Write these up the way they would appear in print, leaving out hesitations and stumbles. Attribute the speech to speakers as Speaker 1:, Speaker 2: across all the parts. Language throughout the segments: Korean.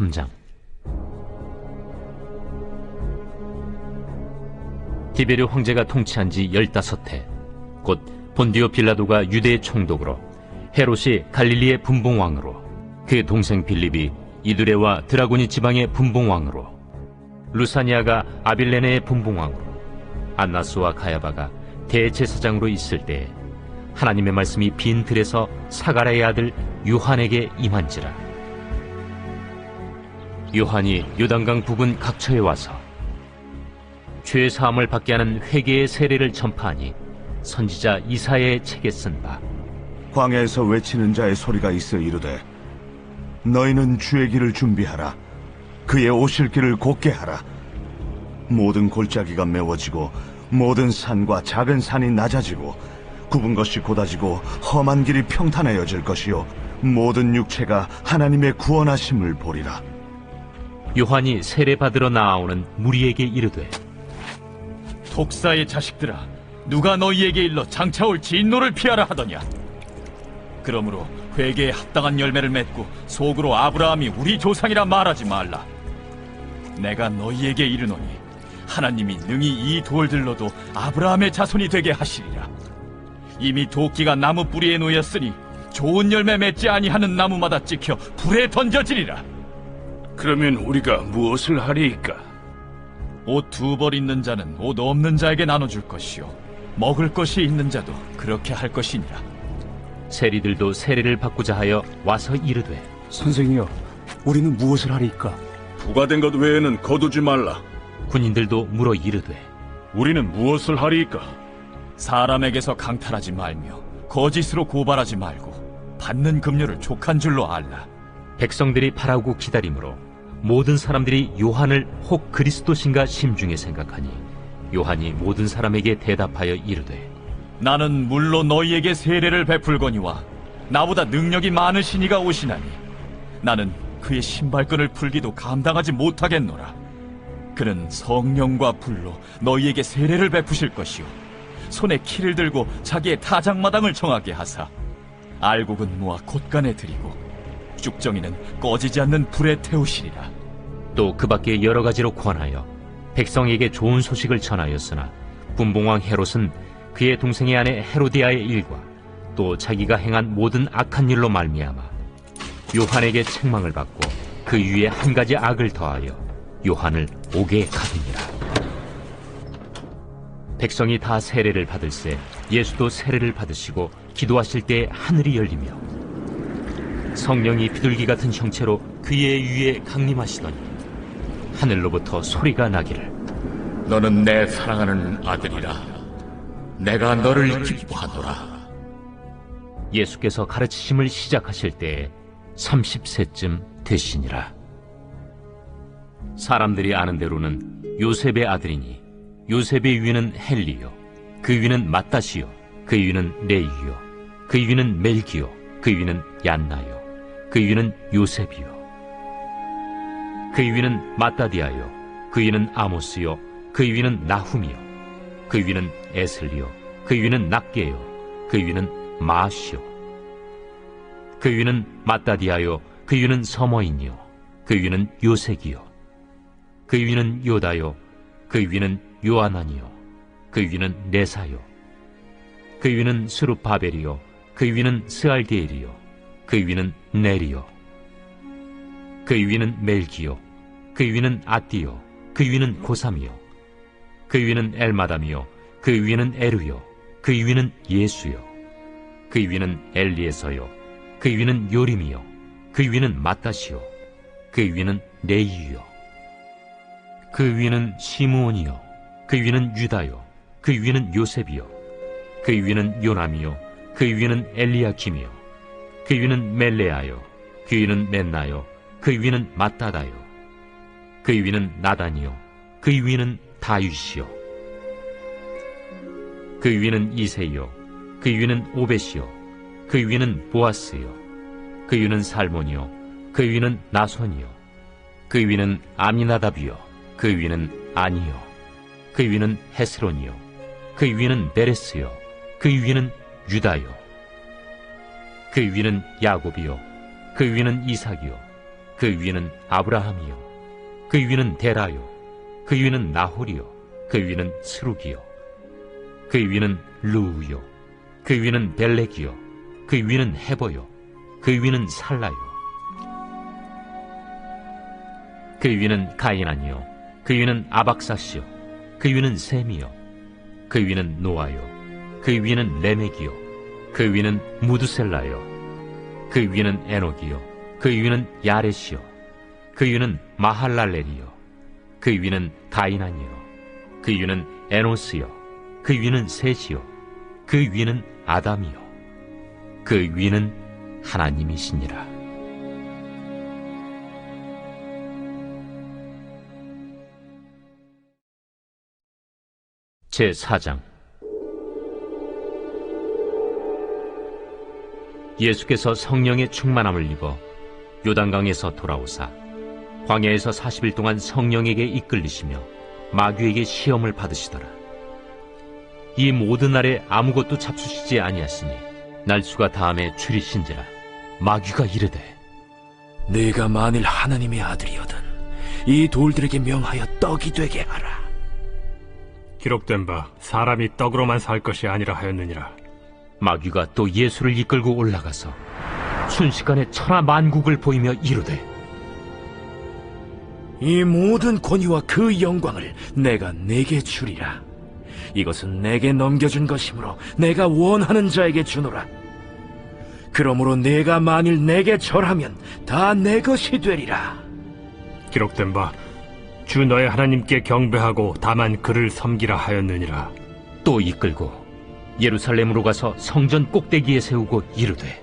Speaker 1: 3장. 디베르 황제가 통치한 지 15해, 곧 본디오 빌라도가 유대의 총독으로, 헤롯이 갈릴리의 분봉왕으로, 그 동생 빌립이 이두레와 드라고니 지방의 분봉왕으로, 루사니아가 아빌레네의 분봉왕으로, 안나스와 가야바가 대제사장으로 있을 때에 하나님의 말씀이 빈 들에서 사가랴의 아들 요한에게 임한지라. 요한이 요단강 부근 각처에 와서 죄 사함을 받게 하는 회개의 세례를 전파하니 선지자 이사야의 책에 쓴 바,
Speaker 2: 광야에서 외치는 자의 소리가 있어 이르되 너희는 주의 길을 준비하라. 그의 오실 길을 곧게 하라. 모든 골짜기가 메워지고 모든 산과 작은 산이 낮아지고 굽은 것이 곧아지고 험한 길이 평탄해져질 것이요 모든 육체가 하나님의 구원하심을 보리라.
Speaker 1: 요한이 세례 받으러 나아오는 무리에게 이르되,
Speaker 3: 독사의 자식들아, 누가 너희에게 일러 장차올 진노를 피하라 하더냐? 그러므로 회개에 합당한 열매를 맺고 속으로 아브라함이 우리 조상이라 말하지 말라. 내가 너희에게 이르노니 하나님이 능히 이 돌들로도 아브라함의 자손이 되게 하시리라. 이미 도끼가 나무 뿌리에 놓였으니 좋은 열매 맺지 아니하는 나무마다 찍혀 불에 던져지리라.
Speaker 4: 그러면 우리가 무엇을 하리이까?
Speaker 3: 옷 2벌 있는 자는 옷 없는 자에게 나눠줄 것이요 먹을 것이 있는 자도 그렇게 할 것이니라.
Speaker 1: 세리들도 세례를 받고자 하여 와서 이르되,
Speaker 5: 선생이여, 우리는 무엇을 하리이까?
Speaker 4: 부과된 것 외에는 거두지 말라.
Speaker 1: 군인들도 물어 이르되,
Speaker 4: 우리는 무엇을 하리이까?
Speaker 3: 사람에게서 강탈하지 말며 거짓으로 고발하지 말고 받는 급료를 족한 줄로 알라.
Speaker 1: 백성들이 바라고 기다림으로 모든 사람들이 요한을 혹 그리스도신가 심중에 생각하니 요한이 모든 사람에게 대답하여 이르되,
Speaker 3: 나는 물로 너희에게 세례를 베풀거니와 나보다 능력이 많으신 이가 오시나니 나는 그의 신발끈을 풀기도 감당하지 못하겠노라. 그는 성령과 불로 너희에게 세례를 베푸실 것이요 손에 키를 들고 자기의 타작마당을 정하게 하사 알곡은 모아 곳간에 들이고 쭉정이는 꺼지지 않는 불에 태우시리라.
Speaker 1: 또 그 밖에 여러 가지로 권하여 백성에게 좋은 소식을 전하였으나 분봉왕 헤롯은 그의 동생의 아내 헤로디아의 일과 또 자기가 행한 모든 악한 일로 말미암아 요한에게 책망을 받고 그 위에 한 가지 악을 더하여 요한을 옥에 가두니라. 백성이 다 세례를 받을새 예수도 세례를 받으시고 기도하실 때 하늘이 열리며 성령이 비둘기 같은 형체로 그의 위에 강림하시더니 하늘로부터 소리가 나기를,
Speaker 6: 너는 내 사랑하는 아들이라. 내가 너를 기뻐하노라.
Speaker 1: 예수께서 가르치심을 시작하실 때에 30세쯤 되시니라. 사람들이 아는 대로는 요셉의 아들이니 요셉의 위는 헬리요, 그 위는 마따시요, 그 위는 레이요, 그 위는 멜기요, 그 위는 얀나요, 그 위는 요셉이요, 그 위는 마따디아요, 그 위는 아모스요, 그 위는 나훔이요, 그 위는 에슬리요, 그 위는 낫게요, 그 위는 마시요, 그 위는 마따디아요, 그 위는 서머인이요, 그 위는 요색이요, 그 위는 요다요, 그 위는 요아난이요, 그 위는 네사요, 그 위는 스룹바벨이요, 그 위는 스알디엘이요, 그 위는 네리요, 그 위는 멜기요, 그 위는 아띠요, 그 위는 고삼이요, 그 위는 엘마담이요, 그 위는 에루요, 그 위는 예수요, 그 위는 엘리에서요, 그 위는 요림이요, 그 위는 마따시요, 그 위는 레이유요, 그 위는 시므온이요, 그 위는 유다요, 그 위는 요셉이요, 그 위는 요남이요, 그 위는 엘리야킴이요, 그 위는 멜레아요, 그 위는 멘나요, 그 위는 마따다요, 그 위는 나단이요, 그 위는 다윗이요, 그 위는 이세요, 그 위는 오벳이요, 그 위는 보아스요, 그 위는 살몬이요, 그 위는 나손이요, 그 위는 아미나답이요, 그 위는 아니요, 그 위는 헤스론이요, 그 위는 베레스요, 그 위는 유다요, 그 위는 야곱이요, 그 위는 이삭이요, 그 위는 아브라함이요 그 위는 데라요 그 위는 나홀이요 그 위는 스룩이요 그 위는 루우요 그 위는 벨렉이요 그 위는 헤버요 그 위는 살라요 그 위는 가이난이요 그 위는 아박사시요 그 위는 셈이요 그 위는 노아요 그 위는 레멕이요 그 위는 무드셀라요 그 위는 에녹이요 그 위는 야렛이요 그 위는 마할랄렐이요 그 위는 가이난이요 그 위는 에노스요 그 위는 셋이요 그 위는 아담이요 그 위는 하나님이시니라. 제4장. 예수께서 성령의 충만함을 입어 요단강에서 돌아오사 광야에서 40일 동안 성령에게 이끌리시며 마귀에게 시험을 받으시더라. 이 모든 날에 아무것도 잡수시지 아니하시니 날수가 다음에 줄이신지라. 마귀가 이르되
Speaker 5: 네가 만일 하나님의 아들이거든 이 돌들에게 명하여 떡이 되게 하라.
Speaker 7: 기록된 바 사람이 떡으로만 살 것이 아니라 하였느니라.
Speaker 1: 마귀가 또 예수를 이끌고 올라가서 순식간에 천하 만국을 보이며 이르되
Speaker 5: 이 모든 권위와 그 영광을 내가 네게 주리라. 이것은 내게 넘겨준 것이므로 내가 원하는 자에게 주노라. 그러므로 네가 만일 내게 절하면 다 내 것이 되리라.
Speaker 7: 기록된 바 주 너의 하나님께 경배하고 다만 그를 섬기라 하였느니라.
Speaker 1: 또 이끌고 예루살렘으로 가서 성전 꼭대기에 세우고 이르되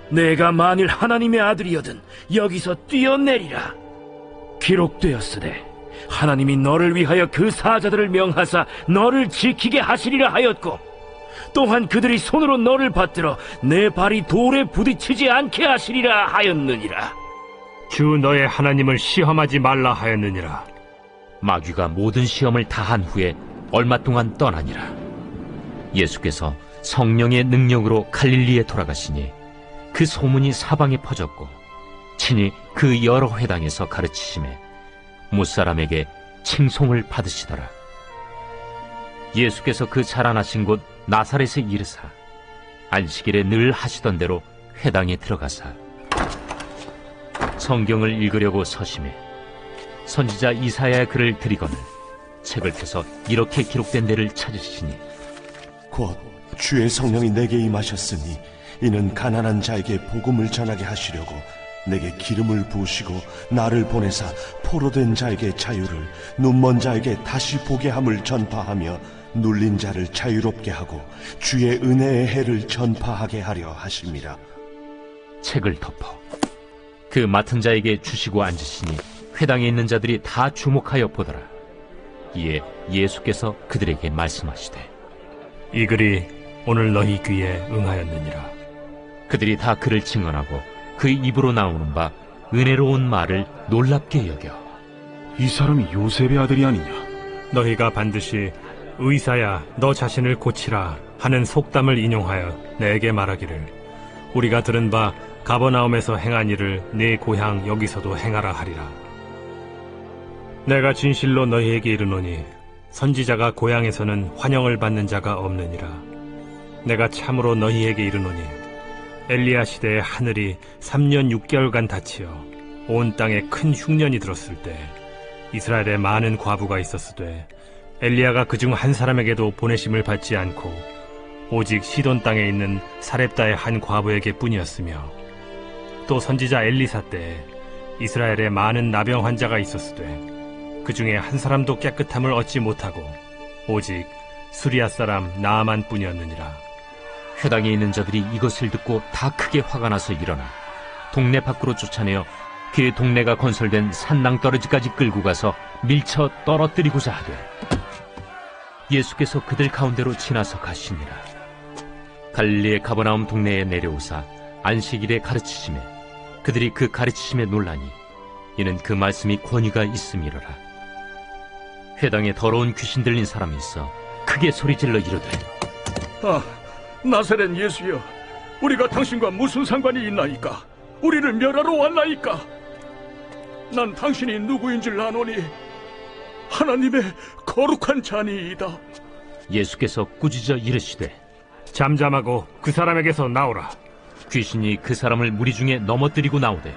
Speaker 5: 내가 만일 하나님의 아들이거든 여기서 뛰어내리라. 기록되었으되 하나님이 너를 위하여 그 사자들을 명하사 너를 지키게 하시리라 하였고 또한 그들이 손으로 너를 받들어 내 발이 돌에 부딪히지 않게 하시리라 하였느니라.
Speaker 7: 주 너의 하나님을 시험하지 말라 하였느니라.
Speaker 1: 마귀가 모든 시험을 다한 후에 얼마 동안 떠나니라. 예수께서 성령의 능력으로 갈릴리에 돌아가시니 그 소문이 사방에 퍼졌고 친히 그 여러 회당에서 가르치심에 무사람에게 칭송을 받으시더라. 예수께서 그 자라나신 곳 나사렛에 이르사 안식일에 늘 하시던 대로 회당에 들어가사 성경을 읽으려고 서심해 선지자 이사야의 글을 들이거늘 책을 펴서 이렇게 기록된 데를 찾으시니
Speaker 2: 곧 주의 성령이 내게 임하셨으니 이는 가난한 자에게 복음을 전하게 하시려고 내게 기름을 부으시고 나를 보내사 포로된 자에게 자유를 눈먼 자에게 다시 보게 함을 전파하며 눌린 자를 자유롭게 하고 주의 은혜의 해를 전파하게 하려 하심이라.
Speaker 1: 책을 덮어 그 맡은 자에게 주시고 앉으시니 회당에 있는 자들이 다 주목하여 보더라. 이에 예수께서 그들에게 말씀하시되
Speaker 7: 이 글이 오늘 너희 귀에 응하였느니라.
Speaker 1: 그들이 다 그를 증언하고 그 입으로 나오는 바 은혜로운 말을 놀랍게 여겨
Speaker 4: 이 사람이 요셉의 아들이 아니냐?
Speaker 7: 너희가 반드시 의사야 너 자신을 고치라 하는 속담을 인용하여 내게 말하기를 우리가 들은 바 가버나움에서 행한 일을 네 고향 여기서도 행하라 하리라. 내가 진실로 너희에게 이르노니 선지자가 고향에서는 환영을 받는 자가 없느니라. 내가 참으로 너희에게 이르노니 엘리야 시대에 하늘이 3년 6개월간 닫히어 온 땅에 큰 흉년이 들었을 때 이스라엘에 많은 과부가 있었으되 엘리야가 그중 한 사람에게도 보내심을 받지 않고 오직 시돈 땅에 있는 사렙다의 한 과부에게 뿐이었으며 또 선지자 엘리사 때에 이스라엘에 많은 나병 환자가 있었으되 그 중에 한 사람도 깨끗함을 얻지 못하고 오직 수리아 사람 나아만 뿐이었느니라.
Speaker 1: 회당에 있는 자들이 이것을 듣고 다 크게 화가 나서 일어나 동네 밖으로 쫓아내어 그 동네가 건설된 산낭떠러지까지 끌고 가서 밀쳐 떨어뜨리고자 하되 예수께서 그들 가운데로 지나서 가시니라. 갈릴리의 가버나움 동네에 내려오사 안식일에 가르치심에 그들이 그 가르치심에 놀라니 이는 그 말씀이 권위가 있음이로라. 회당에 더러운 귀신 들린 사람이 있어 크게 소리질러 이르되
Speaker 4: 아, 나사렛 예수여, 우리가 당신과 무슨 상관이 있나이까? 우리를 멸하러 왔나이까? 난 당신이 누구인 줄 아노니 하나님의 거룩한 자니이다.
Speaker 1: 예수께서 꾸짖어 이르시되
Speaker 7: 잠잠하고 그 사람에게서 나오라.
Speaker 1: 귀신이 그 사람을 무리 중에 넘어뜨리고 나오되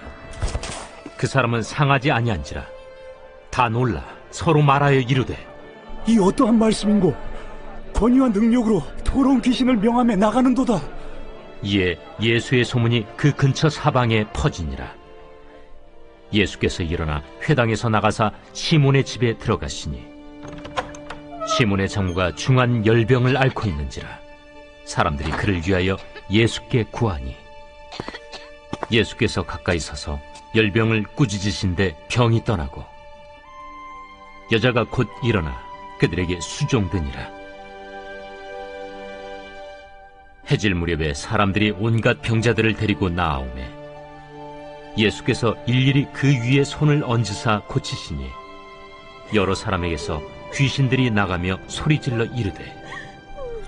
Speaker 1: 그 사람은 상하지 아니한지라. 다 놀라 서로 말하여 이르되
Speaker 8: 이 어떠한 말씀인고 권위와 능력으로 더러운 귀신을 명함에 나가는도다.
Speaker 1: 이에 예수의 소문이 그 근처 사방에 퍼지니라. 예수께서 일어나 회당에서 나가사 시몬의 집에 들어가시니 시몬의 장모가 중한 열병을 앓고 있는지라. 사람들이 그를 위하여 예수께 구하니 예수께서 가까이 서서 열병을 꾸짖으신데 병이 떠나고 여자가 곧 일어나 그들에게 수종드니라. 해질 무렵에 사람들이 온갖 병자들을 데리고 나아오매 예수께서 일일이 그 위에 손을 얹으사 고치시니 여러 사람에게서 귀신들이 나가며 소리질러 이르되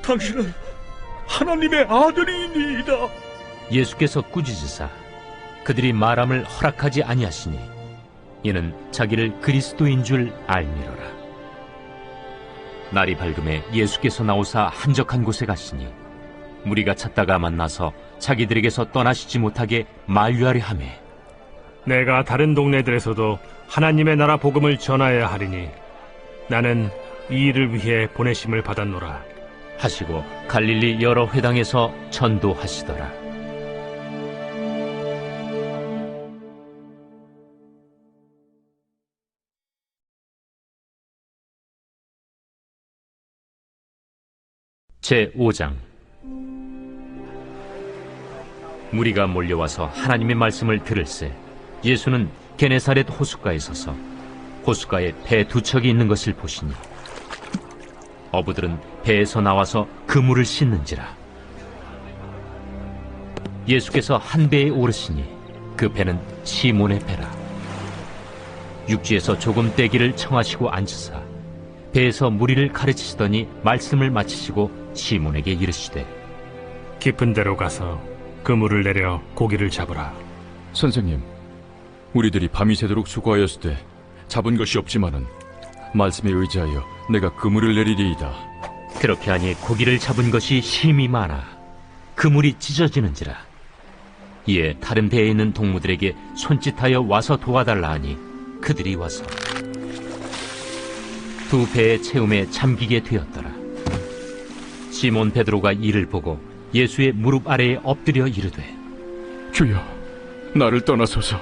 Speaker 4: 당신은 하나님의 아들이니이다.
Speaker 1: 예수께서 꾸짖으사 그들이 말함을 허락하지 아니하시니 이는 자기를 그리스도인 줄 알미러라. 날이 밝음에 예수께서 나오사 한적한 곳에 가시니 무리가 찾다가 만나서 자기들에게서 떠나시지 못하게 만류하려 하매
Speaker 7: 내가 다른 동네들에서도 하나님의 나라 복음을 전하여야 하리니 나는 이 일을 위해 보내심을 받았노라
Speaker 1: 하시고 갈릴리 여러 회당에서 전도하시더라. 제5장 무리가 몰려와서 하나님의 말씀을 들을새 예수는 게네사렛 호숫가에 서서 호숫가에 배 두 척이 있는 것을 보시니 어부들은 배에서 나와서 그물을 씻는지라. 예수께서 한 배에 오르시니 그 배는 시몬의 배라. 육지에서 조금 떼기를 청하시고 앉으사 배에서 무리를 가르치시더니 말씀을 마치시고 시몬에게 이르시되
Speaker 7: 깊은 데로 가서 그물을 내려 고기를 잡으라.
Speaker 3: 선생님, 우리들이 밤이 새도록 수고하였으되 잡은 것이 없지만은 말씀에 의지하여 내가 그물을 내리리이다.
Speaker 1: 그렇게 하니 고기를 잡은 것이 심이 많아 그물이 찢어지는지라. 이에 다른 배에 있는 동무들에게 손짓하여 와서 도와달라 하니 그들이 와서 두 배의 채움에 잠기게 되었더라. 시몬 베드로가 이를 보고 예수의 무릎 아래에 엎드려 이르되
Speaker 3: 주여, 나를 떠나소서.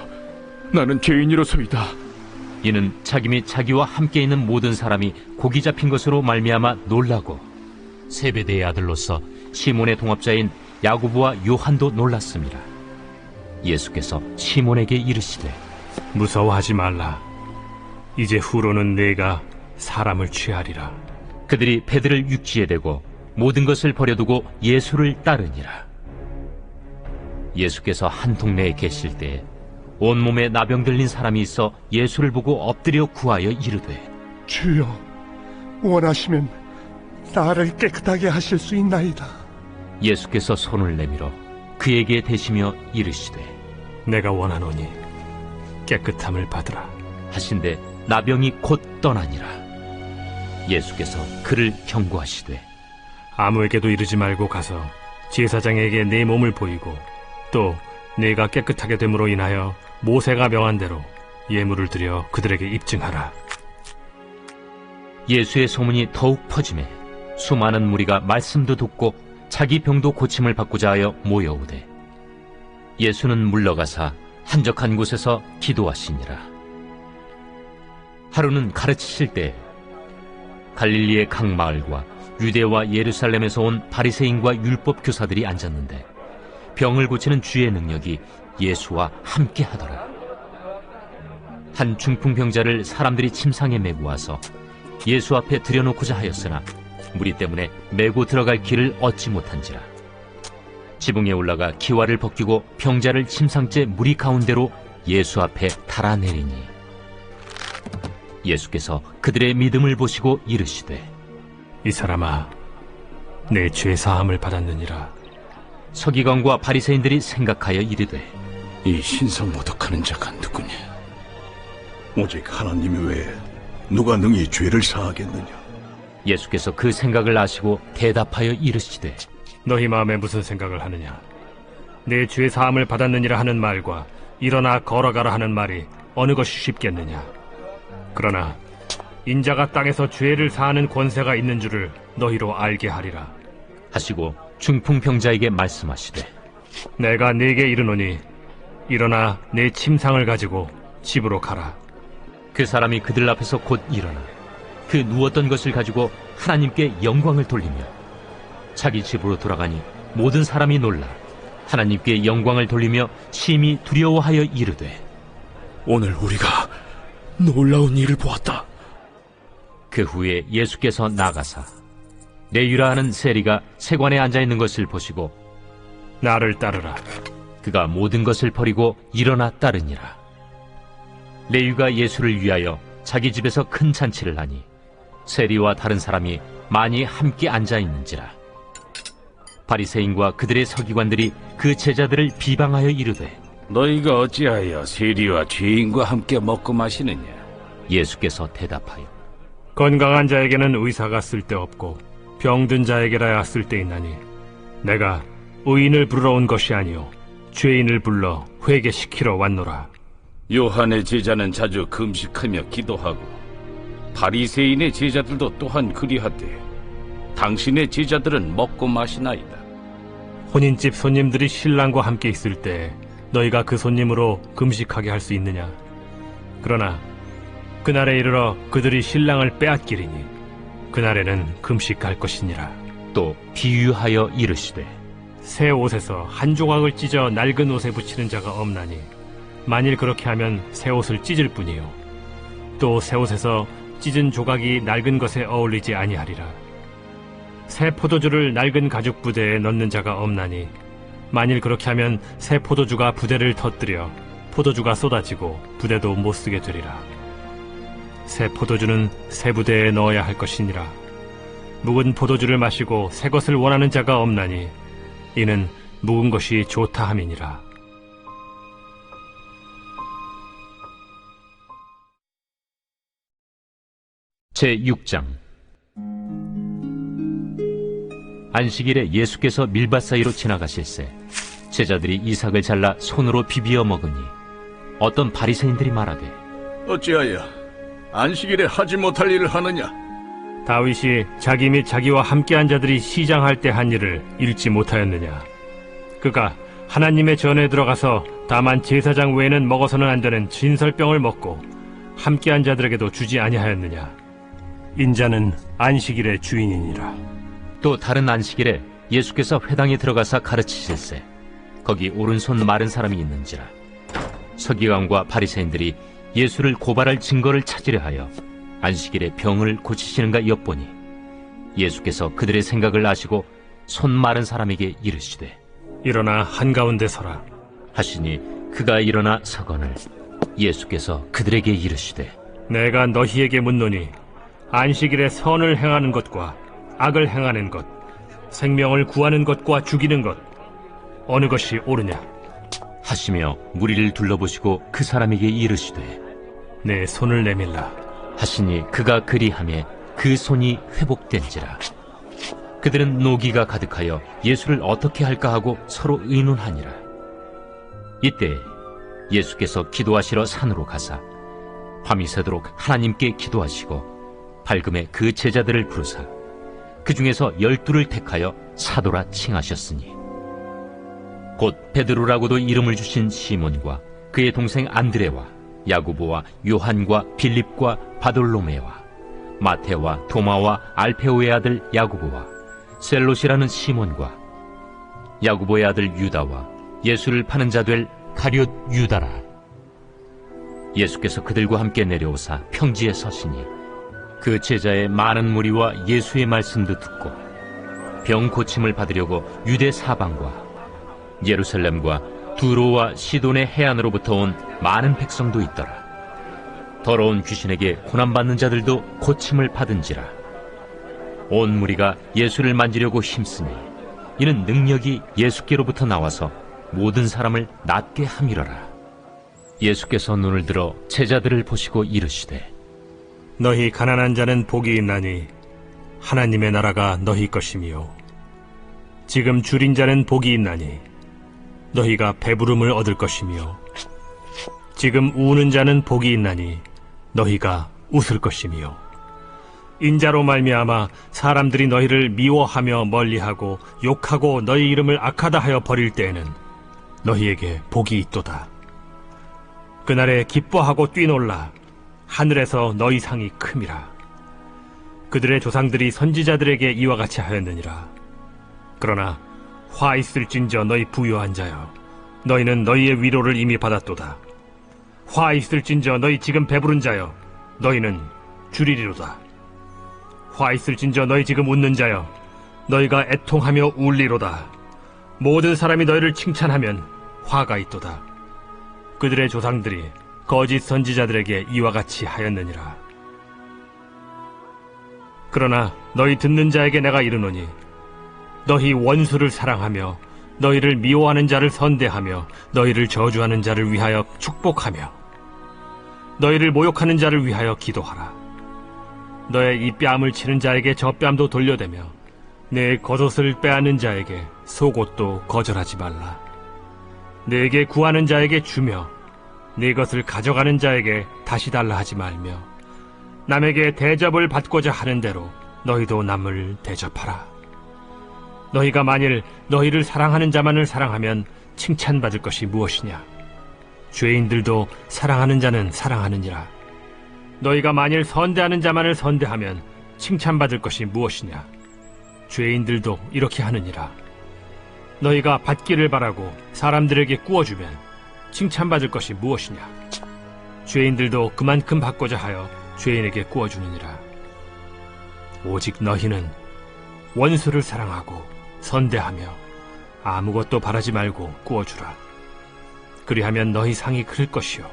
Speaker 3: 나는 죄인이로소이다.
Speaker 1: 이는 자기 및 자기와 함께 있는 모든 사람이 고기 잡힌 것으로 말미암아 놀라고 세베대의 아들로서 시몬의 동업자인 야고보와 요한도 놀랐습니다. 예수께서 시몬에게 이르시되
Speaker 7: 무서워하지 말라. 이제 후로는 내가 사람을 취하리라.
Speaker 1: 그들이 배들을 육지에 대고 모든 것을 버려두고 예수를 따르니라. 예수께서 한 동네에 계실 때 온몸에 나병 들린 사람이 있어 예수를 보고 엎드려 구하여 이르되
Speaker 8: 주여, 원하시면 나를 깨끗하게 하실 수 있나이다.
Speaker 1: 예수께서 손을 내밀어 그에게 대시며 이르시되
Speaker 7: 내가 원하노니 깨끗함을 받으라.
Speaker 1: 하신데 나병이 곧 떠나니라. 예수께서 그를 경고하시되
Speaker 7: 아무에게도 이르지 말고 가서 제사장에게 내 몸을 보이고 또 내가 깨끗하게 됨으로 인하여 모세가 명한 대로 예물을 드려 그들에게 입증하라.
Speaker 1: 예수의 소문이 더욱 퍼지매 수많은 무리가 말씀도 듣고 자기 병도 고침을 받고자 하여 모여오되 예수는 물러가사 한적한 곳에서 기도하시니라. 하루는 가르치실 때 갈릴리의 각 마을과 유대와 예루살렘에서 온 바리새인과 율법 교사들이 앉았는데 병을 고치는 주의 능력이 예수와 함께 하더라. 한 중풍병자를 사람들이 침상에 메고 와서 예수 앞에 들여놓고자 하였으나 무리 때문에 메고 들어갈 길을 얻지 못한지라. 지붕에 올라가 기와를 벗기고 병자를 침상째 무리 가운데로 예수 앞에 달아내리니 예수께서 그들의 믿음을 보시고 이르시되
Speaker 7: 이 사람아, 내 죄 사함을 받았느니라.
Speaker 1: 서기관과 바리새인들이 생각하여 이르되
Speaker 4: 이 신성 모독하는 자가 누구냐? 오직 하나님 외에 누가 능히 죄를 사하겠느냐?
Speaker 1: 예수께서 그 생각을 아시고 대답하여 이르시되
Speaker 7: 너희 마음에 무슨 생각을 하느냐? 내 죄 사함을 받았느니라 하는 말과 일어나 걸어가라 하는 말이 어느 것이 쉽겠느냐? 그러나 인자가 땅에서 죄를 사하는 권세가 있는 줄을 너희로 알게 하리라.
Speaker 1: 하시고 중풍병자에게 말씀하시되
Speaker 7: 내가 네게 이르노니 일어나 내 침상을 가지고 집으로 가라.
Speaker 1: 그 사람이 그들 앞에서 곧 일어나 그 누웠던 것을 가지고 하나님께 영광을 돌리며 자기 집으로 돌아가니 모든 사람이 놀라 하나님께 영광을 돌리며 심히 두려워하여 이르되
Speaker 4: 오늘 우리가 놀라운 일을 보았다.
Speaker 1: 그 후에 예수께서 나가사 레위라 하는 세리가 세관에 앉아있는 것을 보시고
Speaker 7: 나를 따르라.
Speaker 1: 그가 모든 것을 버리고 일어나 따르니라. 레위가 예수를 위하여 자기 집에서 큰 잔치를 하니 세리와 다른 사람이 많이 함께 앉아있는지라. 바리새인과 그들의 서기관들이 그 제자들을 비방하여 이르되
Speaker 9: 너희가 어찌하여 세리와 죄인과 함께 먹고 마시느냐?
Speaker 1: 예수께서 대답하여
Speaker 7: 건강한 자에게는 의사가 쓸데없고 병든 자에게라야 쓸데있나니 내가 의인을 부르러 온 것이 아니요 죄인을 불러 회개시키러 왔노라.
Speaker 9: 요한의 제자는 자주 금식하며 기도하고 바리새인의 제자들도 또한 그리하되 당신의 제자들은 먹고 마시나이다.
Speaker 7: 혼인집 손님들이 신랑과 함께 있을 때 너희가 그 손님으로 금식하게 할 수 있느냐? 그러나 그날에 이르러 그들이 신랑을 빼앗기리니 그날에는 금식할 것이니라.
Speaker 1: 또 비유하여 이르시되
Speaker 7: 새 옷에서 한 조각을 찢어 낡은 옷에 붙이는 자가 없나니 만일 그렇게 하면 새 옷을 찢을 뿐이요 또 새 옷에서 찢은 조각이 낡은 것에 어울리지 아니하리라. 새 포도주를 낡은 가죽 부대에 넣는 자가 없나니 만일 그렇게 하면 새 포도주가 부대를 터뜨려 포도주가 쏟아지고 부대도 못 쓰게 되리라. 새 포도주는 새 부대에 넣어야 할 것이니라. 묵은 포도주를 마시고 새 것을 원하는 자가 없나니 이는 묵은 것이 좋다 함이니라.
Speaker 1: 제6장 안식일에 예수께서 밀밭 사이로 지나가실새 제자들이 이삭을 잘라 손으로 비비어 먹으니 어떤 바리새인들이 말하되
Speaker 4: 어찌하여 안식일에 하지 못할 일을 하느냐?
Speaker 7: 다윗이 자기 및 자기와 함께한 자들이 시장할 때 한 일을 읽지 못하였느냐? 그가 하나님의 전에 들어가서 다만 제사장 외에는 먹어서는 안 되는 진설병을 먹고 함께한 자들에게도 주지 아니하였느냐? 인자는 안식일의 주인이니라.
Speaker 1: 또 다른 안식일에 예수께서 회당에 들어가사 가르치실새 거기 오른손 마른 사람이 있는지라. 서기관과 바리새인들이 예수를 고발할 증거를 찾으려 하여 안식일에 병을 고치시는가 엿보니 예수께서 그들의 생각을 아시고 손 마른 사람에게 이르시되
Speaker 7: 일어나 한가운데 서라
Speaker 1: 하시니 그가 일어나 서거늘 예수께서 그들에게 이르시되
Speaker 7: 내가 너희에게 묻노니 안식일에 선을 행하는 것과 악을 행하는 것, 생명을 구하는 것과 죽이는 것 어느 것이 옳으냐?
Speaker 1: 하시며 무리를 둘러보시고 그 사람에게 이르시되
Speaker 7: 내 손을 내밀라
Speaker 1: 하시니 그가 그리하매 그 손이 회복된지라. 그들은 노기가 가득하여 예수를 어떻게 할까 하고 서로 의논하니라. 이때 예수께서 기도하시러 산으로 가사 밤이 새도록 하나님께 기도하시고 밝음에 그 제자들을 부르사 그 중에서 12를 택하여 사도라 칭하셨으니 곧 베드로라고도 이름을 주신 시몬과 그의 동생 안드레와 야고보와 요한과 빌립과 바돌로메와 마테와 도마와 알페오의 아들 야고보와 셀롯이라는 시몬과 야고보의 아들 유다와 예수를 파는 자 될 가룟 유다라. 예수께서 그들과 함께 내려오사 평지에 서시니 그 제자의 많은 무리와 예수의 말씀도 듣고 병 고침을 받으려고 유대 사방과 예루살렘과 두로와 시돈의 해안으로부터 온 많은 백성도 있더라. 더러운 귀신에게 고난받는 자들도 고침을 받은지라. 온 무리가 예수를 만지려고 힘쓰니 이는 능력이 예수께로부터 나와서 모든 사람을 낫게 함이러라. 예수께서 눈을 들어 제자들을 보시고 이르시되
Speaker 7: 너희 가난한 자는 복이 있나니 하나님의 나라가 너희 것이며 지금 줄인 자는 복이 있나니 너희가 배부름을 얻을 것이며 지금 우는 자는 복이 있나니 너희가 웃을 것이며 인자로 말미암아 사람들이 너희를 미워하며 멀리하고 욕하고 너희 이름을 악하다 하여 버릴 때에는 너희에게 복이 있도다. 그날에 기뻐하고 뛰놀라 하늘에서 너희 상이 큼이라. 그들의 조상들이 선지자들에게 이와 같이 하였느니라. 그러나 화 있을진저 너희 부요한 자여, 너희는 너희의 위로를 이미 받았도다. 화 있을진저 너희 지금 배부른 자여, 너희는 줄이리로다. 화 있을진저 너희 지금 웃는 자여, 너희가 애통하며 울리로다. 모든 사람이 너희를 칭찬하면 화가 있도다. 그들의 조상들이 거짓 선지자들에게 이와 같이 하였느니라. 그러나 너희 듣는 자에게 내가 이르노니 너희 원수를 사랑하며 너희를 미워하는 자를 선대하며 너희를 저주하는 자를 위하여 축복하며 너희를 모욕하는 자를 위하여 기도하라. 너의 이 뺨을 치는 자에게 저 뺨도 돌려대며 내 겉옷을 빼앗는 자에게 속옷도 거절하지 말라. 내게 구하는 자에게 주며 네 것을 가져가는 자에게 다시 달라 하지 말며 남에게 대접을 받고자 하는 대로 너희도 남을 대접하라. 너희가 만일 너희를 사랑하는 자만을 사랑하면 칭찬받을 것이 무엇이냐? 죄인들도 사랑하는 자는 사랑하느니라. 너희가 만일 선대하는 자만을 선대하면 칭찬받을 것이 무엇이냐? 죄인들도 이렇게 하느니라. 너희가 받기를 바라고 사람들에게 구워주면 칭찬받을 것이 무엇이냐? 죄인들도 그만큼 받고자 하여 죄인에게 구워주느니라. 오직 너희는 원수를 사랑하고 선대하며 아무것도 바라지 말고 구워주라. 그리하면 너희 상이 클 것이요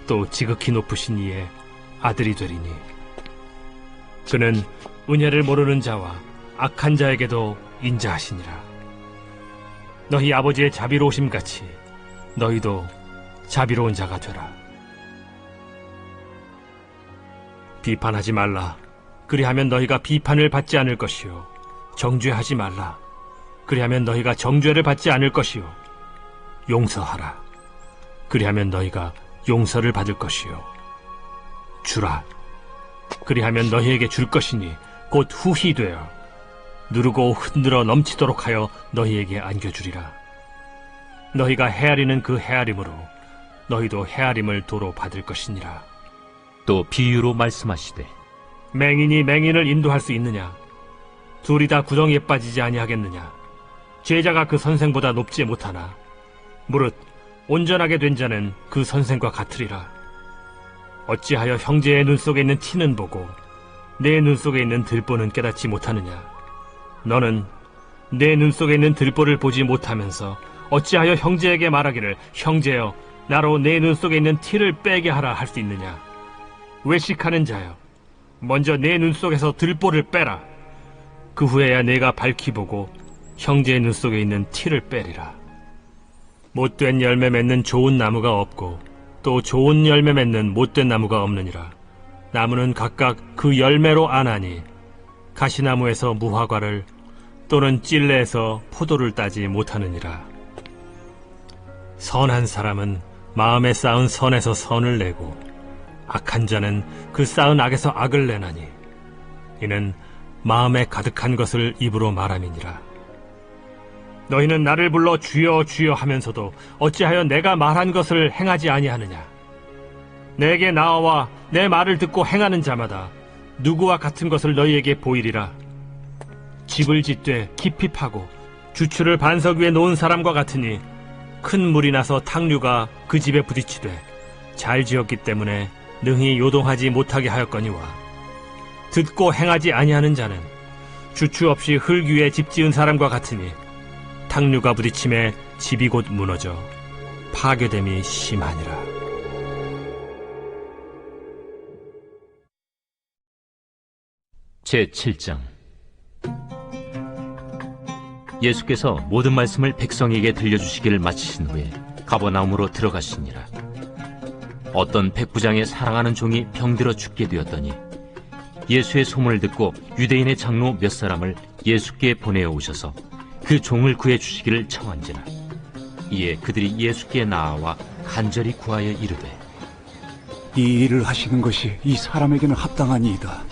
Speaker 7: 또 지극히 높으신 이의 아들이 되리니 그는 은혜를 모르는 자와 악한 자에게도 인자하시니라. 너희 아버지의 자비로우심같이 너희도 자비로운 자가 되라. 비판하지 말라. 그리하면 너희가 비판을 받지 않을 것이요 정죄하지 말라. 그리하면 너희가 정죄를 받지 않을 것이요 용서하라. 그리하면 너희가 용서를 받을 것이요 주라. 그리하면 너희에게 줄 것이니 곧 후히 되어 누르고 흔들어 넘치도록 하여 너희에게 안겨주리라. 너희가 헤아리는 그 헤아림으로 너희도 헤아림을 도로 받을 것이니라.
Speaker 1: 또 비유로 말씀하시되
Speaker 7: 맹인이 맹인을 인도할 수 있느냐? 둘이 다 구덩이에 빠지지 아니하겠느냐? 제자가 그 선생보다 높지 못하나 무릇 온전하게 된 자는 그 선생과 같으리라. 어찌하여 형제의 눈 속에 있는 티는 보고 내 눈 속에 있는 들보는 깨닫지 못하느냐? 너는 내 눈 속에 있는 들보를 보지 못하면서 어찌하여 형제에게 말하기를 형제여 나로 내 눈 속에 있는 티를 빼게 하라 할 수 있느냐? 외식하는 자여 먼저 내 눈 속에서 들보를 빼라. 그 후에야 내가 밝히 보고 형제의 눈 속에 있는 티를 빼리라. 못된 열매 맺는 좋은 나무가 없고 또 좋은 열매 맺는 못된 나무가 없느니라. 나무는 각각 그 열매로 아나니 가시나무에서 무화과를 또는 찔레에서 포도를 따지 못하느니라. 선한 사람은 마음에 쌓은 선에서 선을 내고 악한 자는 그 쌓은 악에서 악을 내나니 이는 마음에 가득한 것을 입으로 말함이니라. 너희는 나를 불러 주여 주여 하면서도 어찌하여 내가 말한 것을 행하지 아니하느냐? 내게 나와 내 말을 듣고 행하는 자마다 누구와 같은 것을 너희에게 보이리라. 집을 짓되 깊이 파고 주추를 반석 위에 놓은 사람과 같으니 큰 물이 나서 탕류가 그 집에 부딪히되 잘 지었기 때문에 능히 요동하지 못하게 하였거니와 듣고 행하지 아니하는 자는 주추 없이 흙 위에 집 지은 사람과 같으니 탕류가 부딪힘에 집이 곧 무너져 파괴됨이 심하니라.
Speaker 1: 제7장 예수께서 모든 말씀을 백성에게 들려주시기를 마치신 후에 가버나움으로 들어가시니라. 어떤 백부장의 사랑하는 종이 병들어 죽게 되었더니 예수의 소문을 듣고 유대인의 장로 몇 사람을 예수께 보내어 오셔서 그 종을 구해 주시기를 청한지라. 이에 그들이 예수께 나아와 간절히 구하여 이르되,
Speaker 8: 이 일을 하시는 것이 이 사람에게는 합당하니이다.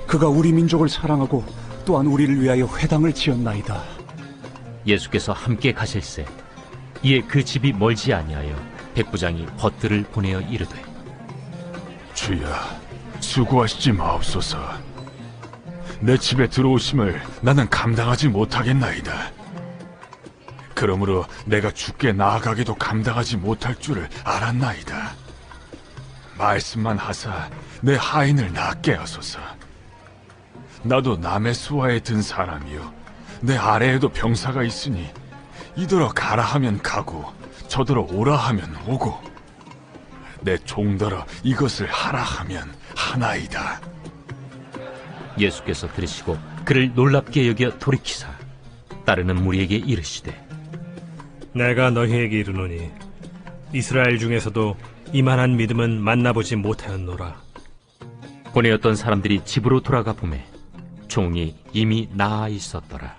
Speaker 8: 그가 우리 민족을 사랑하고 또한 우리를 위하여 회당을 지었나이다.
Speaker 1: 예수께서 함께 가실새 이에 그 집이 멀지 아니하여 백부장이 벗들을 보내어 이르되,
Speaker 4: 주여, 수고하시지 마옵소서. 내 집에 들어오심을 나는 감당하지 못하겠나이다. 그러므로 내가 주께 나아가기도 감당하지 못할 줄을 알았나이다. 말씀만 하사 내 하인을 낫게 하소서. 나도 남의 수하에 든 사람이요, 내 아래에도 병사가 있으니 이더러 가라 하면 가고 저더러 오라 하면 오고 내 종더러 이것을 하라 하면 하나이다.
Speaker 1: 예수께서 들으시고 그를 놀랍게 여겨 돌이키사 따르는 무리에게 이르시되,
Speaker 7: 내가 너희에게 이르노니 이스라엘 중에서도 이만한 믿음은 만나보지 못하였노라.
Speaker 1: 보내었던 사람들이 집으로 돌아가 보매 종이 이미 나아 있었더라.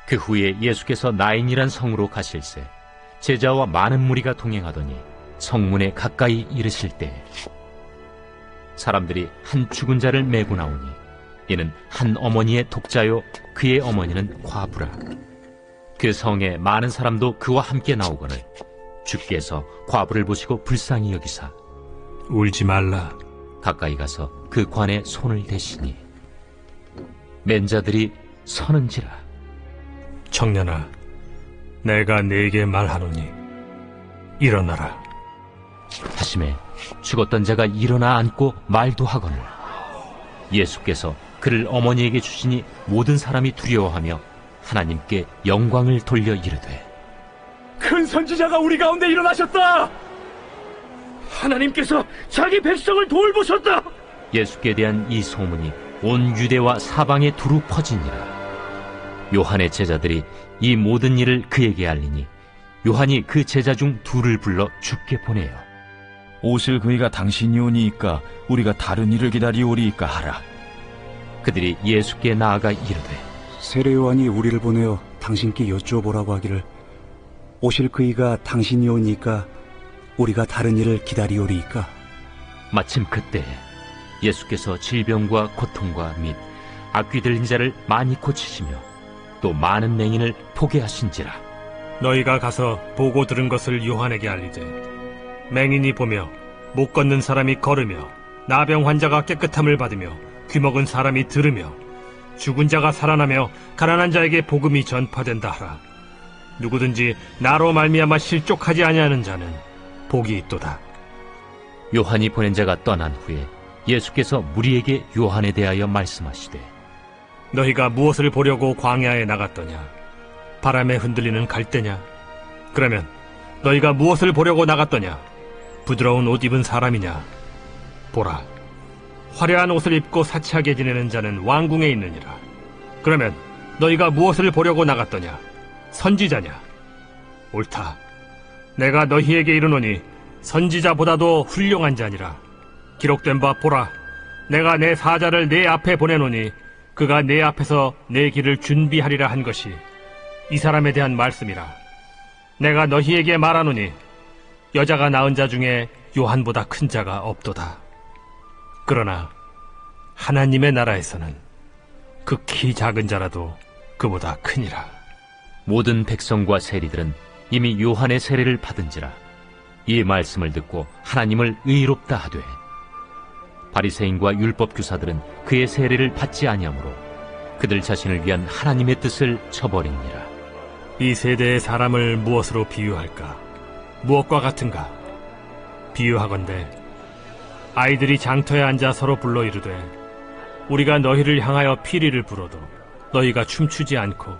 Speaker 1: 그 후에 예수께서 나인이란 성으로 가실새 제자와 많은 무리가 동행하더니 성문에 가까이 이르실 때 사람들이 한 죽은 자를 메고 나오니 이는 한 어머니의 독자요 그의 어머니는 과부라. 그 성에 많은 사람도 그와 함께 나오거늘 주께서 과부를 보시고 불쌍히 여기사
Speaker 7: 울지 말라.
Speaker 1: 가까이 가서 그 관에 손을 대시니 맨 자들이 서는지라.
Speaker 7: 청년아, 내가 네게 말하노니 일어나라.
Speaker 1: 하심에 죽었던 자가 일어나 앉고 말도 하거늘 예수께서 그를 어머니에게 주시니 모든 사람이 두려워하며 하나님께 영광을 돌려 이르되,
Speaker 5: 큰 선지자가 우리 가운데 일어나셨다. 하나님께서 자기 백성을 돌보셨다.
Speaker 1: 예수께 대한 이 소문이 온 유대와 사방에 두루 퍼지니라. 요한의 제자들이 이 모든 일을 그에게 알리니 요한이 그 제자 중 둘을 불러 주께 보내요.
Speaker 3: 오실 그이가 당신이오니이까 우리가 다른 일을 기다리오리이까 하라.
Speaker 1: 그들이 예수께 나아가 이르되,
Speaker 8: 세례 요한이 우리를 보내어 당신께 여쭈어보라고 하기를 오실 그이가 당신이오니까 우리가 다른 일을 기다리오리이까.
Speaker 1: 마침 그때에 예수께서 질병과 고통과 및 악귀 들린 자를 많이 고치시며 또 많은 맹인을 보게 하신지라.
Speaker 7: 너희가 가서 보고 들은 것을 요한에게 알리되, 맹인이 보며 못 걷는 사람이 걸으며 나병 환자가 깨끗함을 받으며 귀먹은 사람이 들으며 죽은 자가 살아나며 가난한 자에게 복음이 전파된다 하라. 누구든지 나로 말미암아 실족하지 아니하는 자는 복이 있도다.
Speaker 1: 요한이 보낸 자가 떠난 후에 예수께서 무리에게 요한에 대하여 말씀하시되,
Speaker 7: 너희가 무엇을 보려고 광야에 나갔더냐? 바람에 흔들리는 갈대냐? 그러면 너희가 무엇을 보려고 나갔더냐? 부드러운 옷 입은 사람이냐? 보라, 화려한 옷을 입고 사치하게 지내는 자는 왕궁에 있느니라. 그러면 너희가 무엇을 보려고 나갔더냐? 선지자냐? 옳다. 내가 너희에게 이르노니 선지자보다도 훌륭한 자니라. 기록된 바 보라, 내가 내 사자를 내 앞에 보내노니 그가 내 앞에서 내 길을 준비하리라 한 것이 이 사람에 대한 말씀이라. 내가 너희에게 말하노니 여자가 낳은 자 중에 요한보다 큰 자가 없도다. 그러나 하나님의 나라에서는 극히 작은 자라도 그보다 크니라.
Speaker 1: 모든 백성과 세리들은 이미 요한의 세례를 받은지라. 이 말씀을 듣고 하나님을 의롭다 하되 바리새인과 율법 교사들은 그의 세례를 받지 아니하므로 그들 자신을 위한 하나님의 뜻을 저버리니라.
Speaker 7: 이 세대의 사람을 무엇으로 비유할까? 무엇과 같은가? 비유하건대 아이들이 장터에 앉아 서로 불러 이르되, 우리가 너희를 향하여 피리를 불어도 너희가 춤추지 않고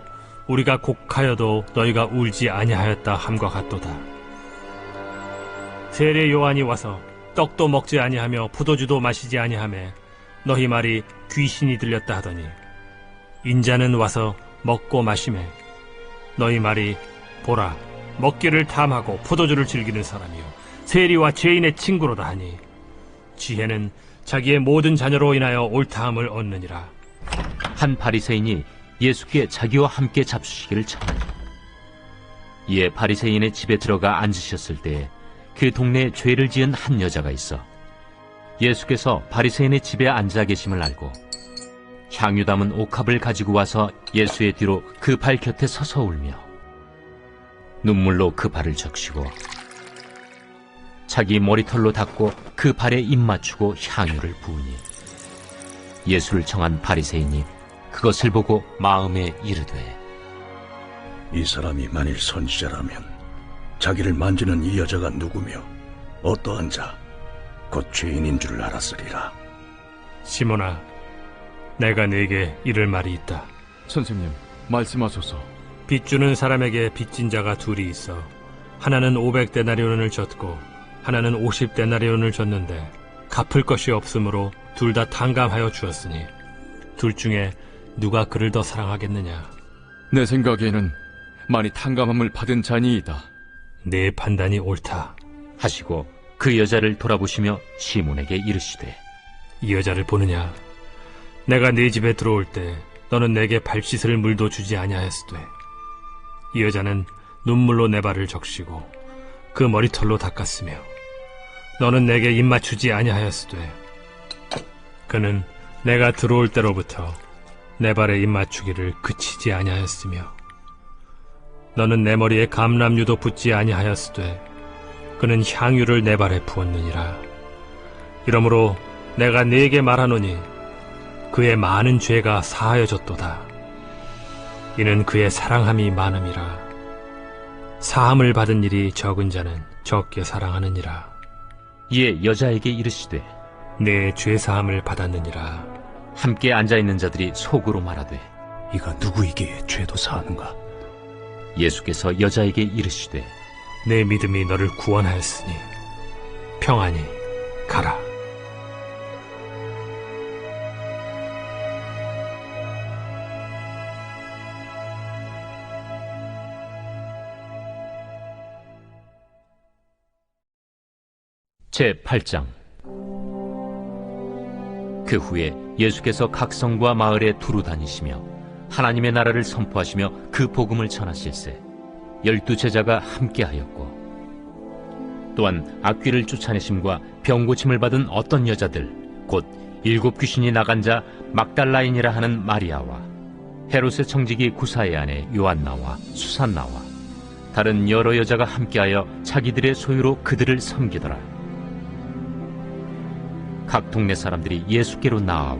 Speaker 7: 우리가 곡하여도 너희가 울지 아니하였다 함과 같도다. 세례 요한이 와서 떡도 먹지 아니하며 포도주도 마시지 아니하며 너희 말이 귀신이 들렸다 하더니, 인자는 와서 먹고 마시매 너희 말이 보라 먹기를 탐하고 포도주를 즐기는 사람이요 세리와 죄인의 친구로다 하니 지혜는 자기의 모든 자녀로 인하여 옳다함을 얻느니라.
Speaker 1: 한 바리새인이 예수께 자기와 함께 잡수시기를 청하니 이에 바리새인의 집에 들어가 앉으셨을 때에 그 동네에 죄를 지은 한 여자가 있어 예수께서 바리새인의 집에 앉아 계심을 알고 향유 담은 옥합을 가지고 와서 예수의 뒤로 그 발 곁에 서서 울며 눈물로 그 발을 적시고 자기 머리털로 닦고 그 발에 입 맞추고 향유를 부으니 예수를 청한 바리새인이 그것을 보고 마음에 이르되
Speaker 4: 이 사람이 만일 선지자라면 자기를 만지는 이 여자가 누구며 어떠한 자, 곧 죄인인 줄 알았으리라.
Speaker 7: 시몬아, 내가 네게 이를 말이 있다.
Speaker 3: 선생님, 말씀하소서.
Speaker 7: 빚주는 사람에게 빚진 자가 둘이 있어 하나는 500데나리온을 줬고 하나는 50데나리온을 줬는데 갚을 것이 없으므로 둘 다 탕감하여 주었으니 둘 중에 누가 그를 더 사랑하겠느냐?
Speaker 3: 내 생각에는 많이 탕감함을 받은 자니이다.
Speaker 7: 내 판단이 옳다.
Speaker 1: 하시고 그 여자를 돌아보시며 시몬에게 이르시되
Speaker 7: 이 여자를 보느냐? 내가 네 집에 들어올 때 너는 내게 발 씻을 물도 주지 아니하였으되 이 여자는 눈물로 내 발을 적시고 그 머리털로 닦았으며 너는 내게 입 맞추지 아니하였으되 그는 내가 들어올 때로부터 내 발에 입 맞추기를 그치지 아니하였으며 너는 내 머리에 감람유도 붓지 아니하였으되 그는 향유를 내 발에 부었느니라. 이러므로 내가 네게 말하노니 그의 많은 죄가 사하여졌도다. 이는 그의 사랑함이 많음이라. 사함을 받은 일이 적은 자는 적게 사랑하느니라.
Speaker 1: 이에 여자에게 이르시되
Speaker 7: 내 죄사함을 받았느니라.
Speaker 1: 함께 앉아있는 자들이 속으로 말하되
Speaker 8: 이가 누구이기에 죄도 사하는가?
Speaker 1: 예수께서 여자에게 이르시되
Speaker 7: 내 믿음이 너를 구원하였으니 평안히 가라.
Speaker 1: 제8장 그 후에 예수께서 각 성과 마을에 두루 다니시며 하나님의 나라를 선포하시며 그 복음을 전하실세 12 제자가 함께하였고 또한 악귀를 쫓아내심과 병 고침을 받은 어떤 여자들 곧 7 귀신이 나간 자 막달라인이라 하는 마리아와 헤롯의 청지기 구사의 아내 요한나와 수산나와 다른 여러 여자가 함께하여 자기들의 소유로 그들을 섬기더라. 각 동네 사람들이 예수께로 나아와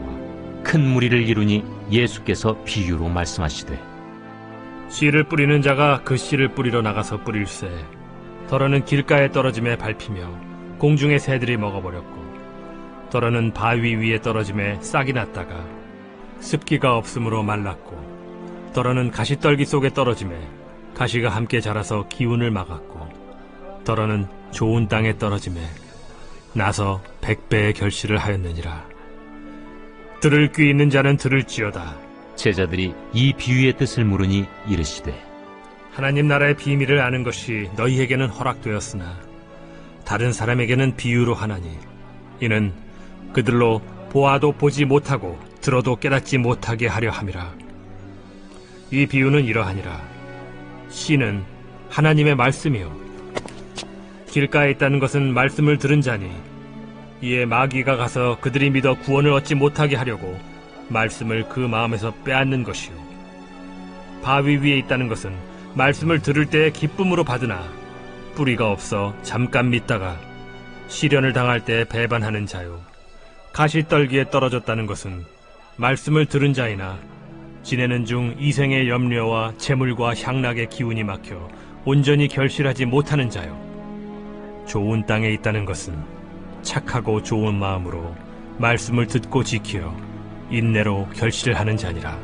Speaker 1: 큰 무리를 이루니 예수께서 비유로 말씀하시되
Speaker 7: 씨를 뿌리는 자가 그 씨를 뿌리러 나가서 뿌릴새 더러는 길가에 떨어짐에 밟히며 공중의 새들이 먹어버렸고 더러는 바위 위에 떨어짐에 싹이 났다가 습기가 없으므로 말랐고 더러는 가시떨기 속에 떨어짐에 가시가 함께 자라서 기운을 막았고 더러는 좋은 땅에 떨어짐에 나서 100배의 결실을 하였느니라. 들을 귀 있는 자는 들을지어다.
Speaker 1: 제자들이 이 비유의 뜻을 물으니 이르시되
Speaker 7: 하나님 나라의 비밀을 아는 것이 너희에게는 허락되었으나 다른 사람에게는 비유로 하나니 이는 그들로 보아도 보지 못하고 들어도 깨닫지 못하게 하려 함이라. 이 비유는 이러하니라. 씨는 하나님의 말씀이요 길가에 있다는 것은 말씀을 들은 자니 이에 마귀가 가서 그들이 믿어 구원을 얻지 못하게 하려고 말씀을 그 마음에서 빼앗는 것이요 바위 위에 있다는 것은 말씀을 들을 때에 기쁨으로 받으나 뿌리가 없어 잠깐 믿다가 시련을 당할 때 배반하는 자요 가시떨기에 떨어졌다는 것은 말씀을 들은 자이나 지내는 중 이생의 염려와 재물과 향락의 기운이 막혀 온전히 결실하지 못하는 자요 좋은 땅에 있다는 것은 착하고 좋은 마음으로 말씀을 듣고 지키어 인내로 결실을 하는 자니라.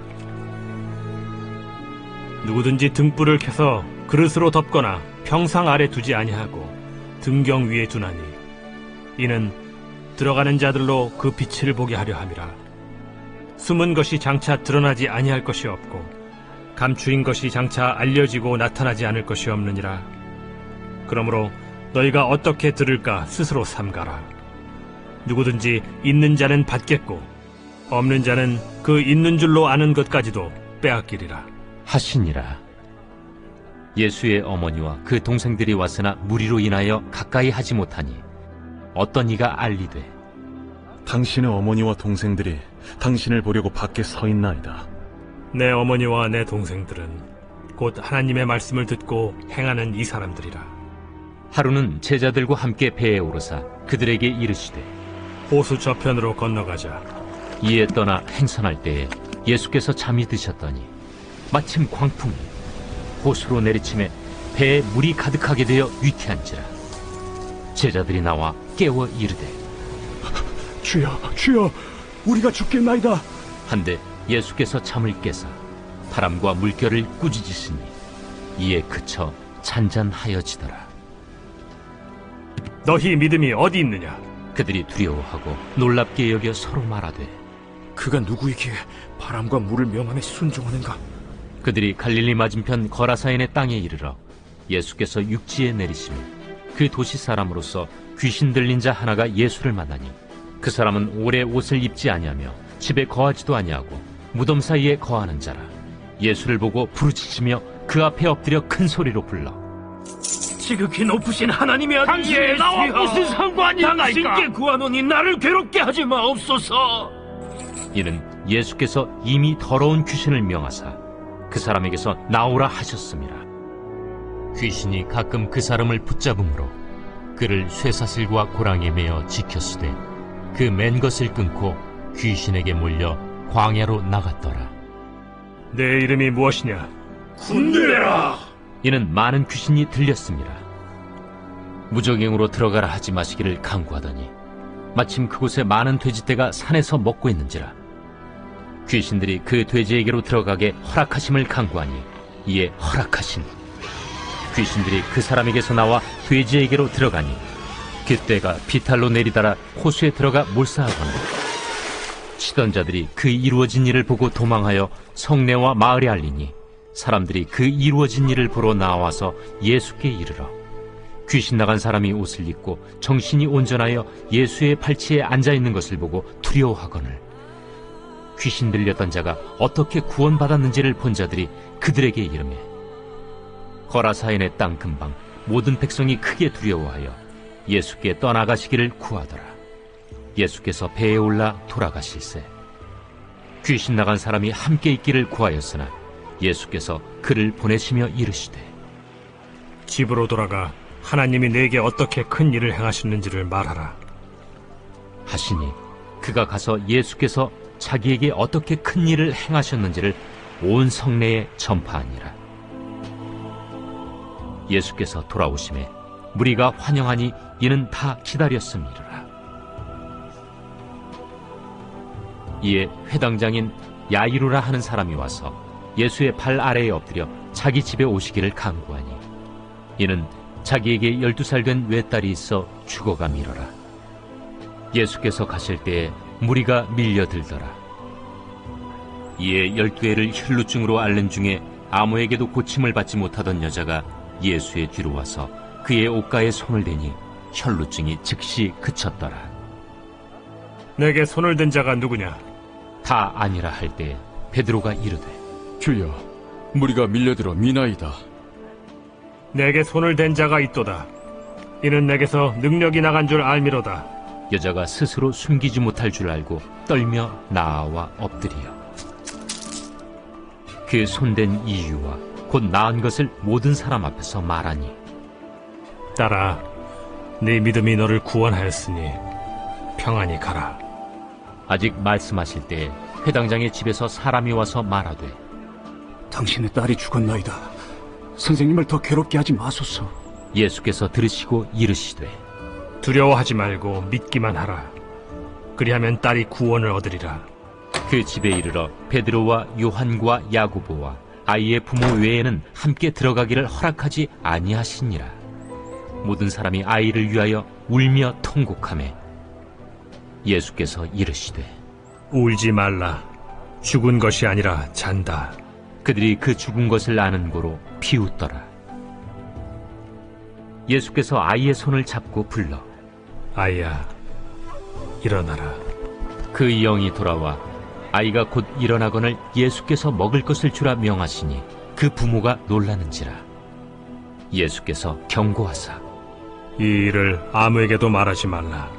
Speaker 7: 누구든지 등불을 켜서 그릇으로 덮거나 평상 아래 두지 아니하고 등경 위에 두나니 이는 들어가는 자들로 그 빛을 보게 하려 함이라. 숨은 것이 장차 드러나지 아니할 것이 없고 감추인 것이 장차 알려지고 나타나지 않을 것이 없느니라. 그러므로 너희가 어떻게 들을까 스스로 삼가라. 누구든지 있는 자는 받겠고 없는 자는 그 있는 줄로 아는 것까지도 빼앗기리라
Speaker 1: 하시니라. 예수의 어머니와 그 동생들이 왔으나 무리로 인하여 가까이 하지 못하니 어떤 이가 알리되
Speaker 10: 당신의 어머니와 동생들이 당신을 보려고 밖에 서 있나이다.
Speaker 7: 내 어머니와 내 동생들은 곧 하나님의 말씀을 듣고 행하는 이 사람들이라.
Speaker 1: 하루는 제자들과 함께 배에 오르사 그들에게 이르시되
Speaker 7: 호수 저편으로 건너가자.
Speaker 1: 이에 떠나 행선할 때에 예수께서 잠이 드셨더니 마침 광풍이 호수로 내리침에 배에 물이 가득하게 되어 위태한지라. 제자들이 나와 깨워 이르되
Speaker 8: 주여, 주여, 우리가 죽겠나이다.
Speaker 1: 한데 예수께서 잠을 깨사 바람과 물결을 꾸짖으시니 이에 그쳐 잔잔하여지더라.
Speaker 7: 너희 믿음이 어디 있느냐?
Speaker 1: 그들이 두려워하고 놀랍게 여겨 서로 말하되
Speaker 5: 그가 누구이기에 바람과 물을 명함에 순종하는가?
Speaker 1: 그들이 갈릴리 맞은편 거라사인의 땅에 이르러 예수께서 육지에 내리시며 그 도시 사람으로서 귀신 들린 자 하나가 예수를 만나니 그 사람은 오래 옷을 입지 아니하며 집에 거하지도 아니하고 무덤 사이에 거하는 자라. 예수를 보고 부르짖으며 그 앞에 엎드려 큰 소리로 불러
Speaker 5: 지극히 높으신 하나님의 아들
Speaker 7: 당신이 나와 무슨 상관이 있나이까?
Speaker 5: 당신께 구하노니 나를 괴롭게 하지 마옵소서.
Speaker 1: 이는 예수께서 이미 더러운 귀신을 명하사 그 사람에게서 나오라 하셨음이라. 귀신이 가끔 그 사람을 붙잡음으로 그를 쇠사슬과 고랑에 매어 지켰으되 그 맨 것을 끊고 귀신에게 몰려 광야로 나갔더라.
Speaker 7: 내 이름이 무엇이냐?
Speaker 5: 군대라.
Speaker 1: 이는 많은 귀신이 들렸습니다. 무적행으로 들어가라 하지 마시기를 강구하더니 마침 그곳에 많은 돼지떼가 산에서 먹고 있는지라. 귀신들이 그 돼지에게로 들어가게 허락하심을 강구하니 이에 허락하신 귀신들이 그 사람에게서 나와 돼지에게로 들어가니 그때가 비탈로 내리달아 호수에 들어가 몰사하거늘 치던 자들이 그 이루어진 일을 보고 도망하여 성내와 마을에 알리니 사람들이 그 이루어진 일을 보러 나와서 예수께 이르러 귀신 나간 사람이 옷을 입고 정신이 온전하여 예수의 팔치에 앉아있는 것을 보고 두려워하거늘 귀신 들렸던 자가 어떻게 구원받았는지를 본 자들이 그들에게 이르매 거라사인의 땅 근방 모든 백성이 크게 두려워하여 예수께 떠나가시기를 구하더라. 예수께서 배에 올라 돌아가실세 귀신 나간 사람이 함께 있기를 구하였으나 예수께서 그를 보내시며 이르시되
Speaker 7: 집으로 돌아가 하나님이 내게 어떻게 큰 일을 행하셨는지를 말하라
Speaker 1: 하시니 그가 가서 예수께서 자기에게 어떻게 큰 일을 행하셨는지를 온 성내에 전파하니라. 예수께서 돌아오심에 무리가 환영하니 이는 다 기다렸음이라. 이에 회당장인 야이루라 하는 사람이 와서 예수의 발 아래에 엎드려 자기 집에 오시기를 간구하니 이는 자기에게 12살 된 외딸이 있어 죽어가미러라. 예수께서 가실 때에 무리가 밀려들더라. 이에 12해를 혈루증으로 앓는 중에 아무에게도 고침을 받지 못하던 여자가 예수의 뒤로 와서 그의 옷가에 손을 대니 혈루증이 즉시 그쳤더라.
Speaker 7: 내게 손을 댄 자가 누구냐?
Speaker 1: 다 아니라 할 때 베드로가 이르되
Speaker 3: 주여, 무리가 밀려들어 미나이다.
Speaker 7: 내게 손을 댄 자가 있도다. 이는 내게서 능력이 나간 줄 알미로다.
Speaker 1: 여자가 스스로 숨기지 못할 줄 알고 떨며 나아와 엎드리어 그 손댄 이유와 곧 나은 것을 모든 사람 앞에서 말하니
Speaker 7: 딸아, 네 믿음이 너를 구원하였으니 평안히 가라.
Speaker 1: 아직 말씀하실 때에 회당장의 집에서 사람이 와서 말하되
Speaker 8: 당신의 딸이 죽었나이다. 선생님을 더 괴롭게 하지 마소서.
Speaker 1: 예수께서 들으시고 이르시되
Speaker 7: 두려워하지 말고 믿기만 하라. 그리하면 딸이 구원을 얻으리라.
Speaker 1: 그 집에 이르러 베드로와 요한과 야고보와 아이의 부모 외에는 함께 들어가기를 허락하지 아니하시니라. 모든 사람이 아이를 위하여 울며 통곡하매 예수께서 이르시되
Speaker 7: 울지 말라. 죽은 것이 아니라 잔다.
Speaker 1: 그들이 그 죽은 것을 아는 고로 비웃더라. 예수께서 아이의 손을 잡고 불러
Speaker 7: 아이야, 일어나라.
Speaker 1: 그 영이 돌아와 아이가 곧 일어나거늘 예수께서 먹을 것을 주라 명하시니 그 부모가 놀라는지라. 예수께서 경고하사
Speaker 7: 이 일을 아무에게도 말하지 말라.